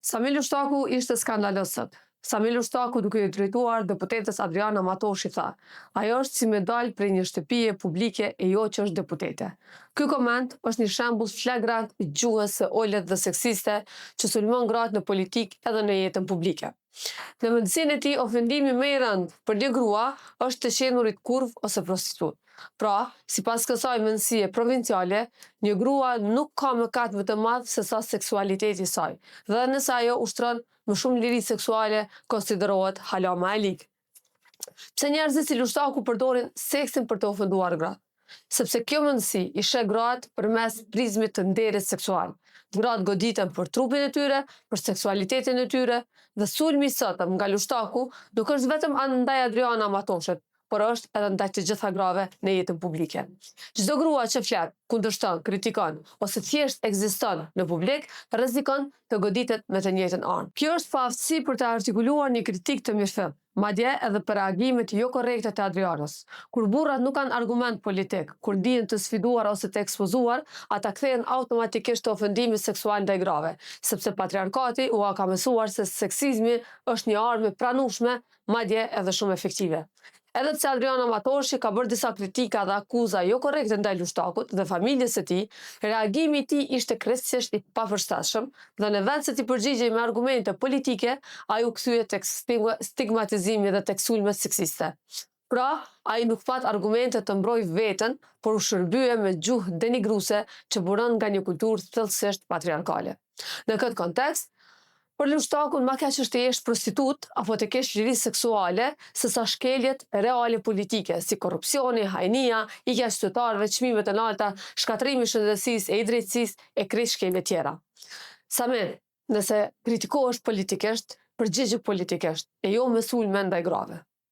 Samir Lushtaku ishte skandalos sot. Samir Lushtaku duke i drejtuar deputetës Adriana Matoshi tha: "Ajo është si me dalë prej një shtëpie publike e jo që është deputete." Ky koment është një shembull flagrant i gjuhës së olet dhe seksiste që sulmon gratë në politikë edhe në jetën publike. Në mendsinë e tij, ofendimi më i rënd për një grua është të qenurit kurv ose prostitut. Pra, sipas kësaj mendësie provinciale, një grua nuk ka mëkat më të madh se sa seksualiteti i saj, dhe nëse ajo ushtron më shumë liri seksuale, konsiderohet hala më e ligë. Pse njerëzit si Lushtaku përdorin seksin për të ofenduar gratë? Sepse kjo mendësi i sheh gratë përmes prizmit të nderit seksual. Gratë goditen për trupin e tyre, për seksualitetin e tyre, dhe sulmi i sotëm nga Lushtaku nuk është vetëm ndaj Adriana Matoshit, por është edhe ndaj të gjitha grave në jetën publike. Çdo grua që flet, kundërshton, kritikon ose thjesht ekziston në publik, rrezikon të goditet me të njëjtën anë. Kjo është paaftësi për të artikuluar një kritik të mirëfillt, madje edhe për reagimet jo korrekte të Adrianës. Kur burrat nuk kanë argument politik, kur dihen të sfiduar ose të ekspozuar, ata kthehen automatikisht të ofendimit seksual ndaj grave, sepse patriarkati u ka mësuar se seksizmi është një armë e pranueshme, madje edhe shumë efektive. Edhe pse Adriana Matoshi ka bërë disa kritika dhe akuza jo korrekte ndaj Lushtakut dhe familjes së tij, reagimi i tij ishte krejtësisht i papërshtatshëm dhe në vend se të përgjigjej me argumente politike, ai u kthye tek stigmatizimi dhe tek sulmet seksiste. Pra, ai nuk pat argumente të mbrojë veten, por u shërbye me gjuhë denigruese që buron nga një kulturë thellësisht patriarkale. Në këtë kontekst, për Lushtakun ma keq është të jesh prostitut apo të kesh liri seksuale se sa shkeljet reale politike, si korrupsioni, hajnia, ikja e qytetarëve, çmimet e larta, shkatrimi i shëndetësisë e i drejtësisë e krejt shkeljet tjera. Samir, nëse kritikohesh politikisht, përgjigje politikisht, e jo me sulme ndaj grave.